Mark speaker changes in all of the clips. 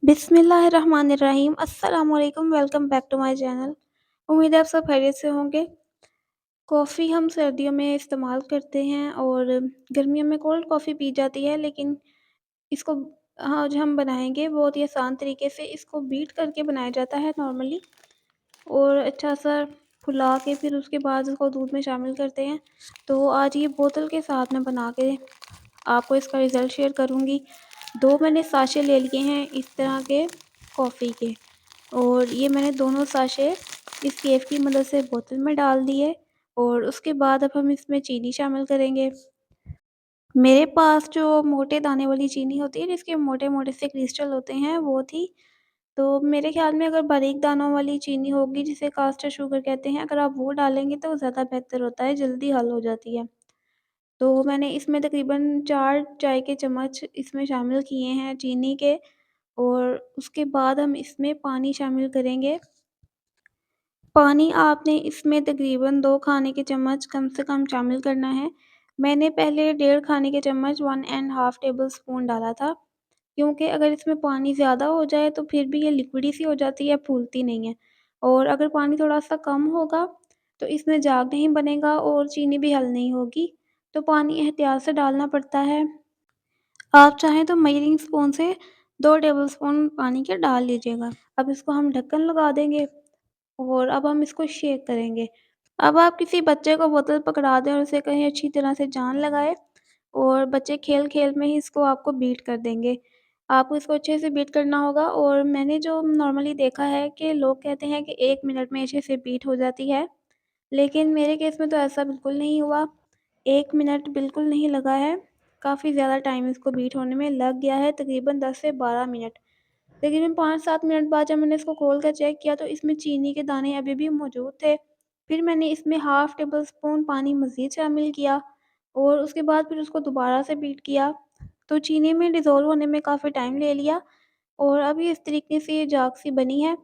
Speaker 1: बिस्मिल्लाहिर्रहमानिर्रहीम अस्सलाम वालेकुम welcome back to my channel. उम्मीद है आप सब खैरियत से होंगे। कॉफ़ी हम सर्दियों में इस्तेमाल करते हैं और गर्मियों में कोल्ड कॉफ़ी पी जाती है, लेकिन इसको आज हम बनाएंगे बहुत ही आसान तरीके से। इसको बीट करके बनाया जाता है नॉर्मली, और अच्छा सा फुला के फिर उसके बाद उसको दूध में शामिल करते हैं। तो आज ये बोतल के साथ मैं बना के आपको इसका रिज़ल्ट शेयर करूँगी। 2 मैंने साशे ले लिए हैं इस तरह के कॉफ़ी के, और ये मैंने दोनों साशे इस केफ की मदद से बोतल में डाल दिए। और उसके बाद अब हम इसमें चीनी शामिल करेंगे। मेरे पास जो मोटे दाने वाली चीनी होती है, जिसके मोटे-मोटे से क्रिस्टल होते हैं, वो थी। तो मेरे ख़्याल में अगर बारीक दानों वाली चीनी होगी, जिसे कास्टर शुगर कहते हैं, अगर आप वो डालेंगे तो ज़्यादा बेहतर होता है, जल्दी हल हो जाती है। तो मैंने इसमें तकरीबन 4 चाय के चम्मच इसमें शामिल किए हैं चीनी के, और उसके बाद हम इसमें पानी शामिल करेंगे। पानी आपने इसमें तकरीबन 2 खाने के चम्मच कम से कम शामिल करना है। मैंने पहले डेढ़ खाने के चम्मच 1 एंड हाफ़ टेबल स्पून डाला था, क्योंकि अगर इसमें पानी ज़्यादा हो जाए तो फिर भी ये लिक्विडी सी हो जाती है, फूलती नहीं है। और अगर पानी थोड़ा-सा कम होगा तो इसमें झाग नहीं बनेगा और चीनी भी हल नहीं होगी, तो पानी एहतियात से डालना पड़ता है। आप चाहें तो मेजरिंग स्पून से 2 टेबलस्पून पानी के डाल लीजिएगा। अब इसको हम ढक्कन लगा देंगे और अब हम इसको शेक करेंगे। अब आप किसी बच्चे को बोतल पकड़ा दें और उसे कहें अच्छी तरह से जान लगाए, और बच्चे खेल-खेल में ही इसको आपको बीट कर देंगे। आपको इसको अच्छे से बीट करना होगा, और मैंने जो नॉर्मली देखा है कि लोग कहते हैं कि 1 मिनट में अच्छे से बीट हो जाती है, लेकिन मेरे केस में तो ऐसा बिल्कुल नहीं हुआ। 1 मिनट बिल्कुल नहीं लगा है, काफ़ी ज़्यादा टाइम इसको बीट होने में लग गया है, तकरीबन 10 से 12 मिनट। तकरीबन 5-7 मिनट बाद जब मैंने इसको खोल कर चेक किया तो इसमें चीनी के दाने अभी भी मौजूद थे। फिर मैंने इसमें हाफ़ टेबल स्पून पानी मज़ीद शामिल किया, और उसके बाद फिर उसको दोबारा से बीट किया। तो चीनी में डिज़ोल्व होने में काफ़ी टाइम ले लिया, और अब ये इस तरीके से ये झाग सी बनी है।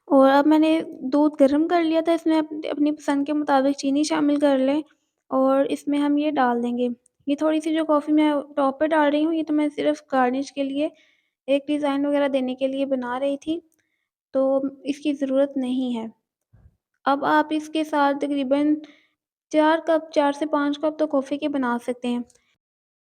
Speaker 1: और अब मैंने दूध गर्म कर लिया था, इसमें अपनी पसंद के मुताबिक चीनी शामिल कर लें, और इसमें हम ये डाल देंगे। ये थोड़ी-सी जो कॉफ़ी मैं टॉप पे डाल रही हूँ, ये तो मैं सिर्फ़ गार्निश के लिए, एक डिज़ाइन वग़ैरह देने के लिए बना रही थी, तो इसकी ज़रूरत नहीं है। अब आप इसके साथ तकरीबन 4 से 5 कप तो कॉफ़ी के बना सकते हैं।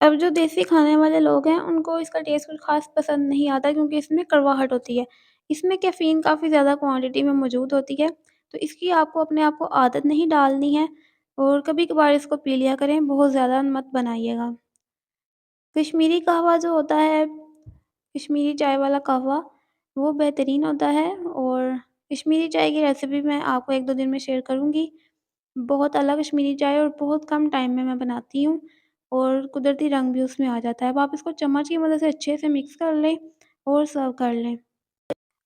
Speaker 1: अब जो देसी खाने वाले लोग हैं, उनको इसका टेस्ट कुछ ख़ास पसंद नहीं आता, क्योंकि इसमें कड़वाहट होती है। इसमें कैफ़ीन काफ़ी ज़्यादा क्वांटिटी में मौजूद होती है, तो इसकी आपको अपने आप को आदत नहीं डालनी है, और कभी-कभार इसको पी लिया करें, बहुत ज़्यादा मत बनाइएगा। कश्मीरी कहवा जो होता है, कश्मीरी चाय वाला कहवा, वो बेहतरीन होता है, और कश्मीरी चाय की रेसिपी मैं आपको 1-2 दिन में शेयर करूँगी। बहुत अलग कश्मीरी चाय, और बहुत कम टाइम में मैं बनाती हूँ, और कुदरती रंग भी उसमें आ जाता है। अब आप इसको चम्मच की मदद से अच्छे से मिक्स कर लें और सर्व कर लें।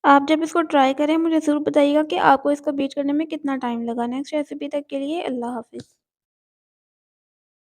Speaker 1: आप जब इसको ट्राई करें, मुझे ज़रूर बताइएगा कि आपको इसको बीट करने में कितना टाइम लगा। नेक्स्ट रेसिपी तक के लिए अल्लाह हाफ़िज़।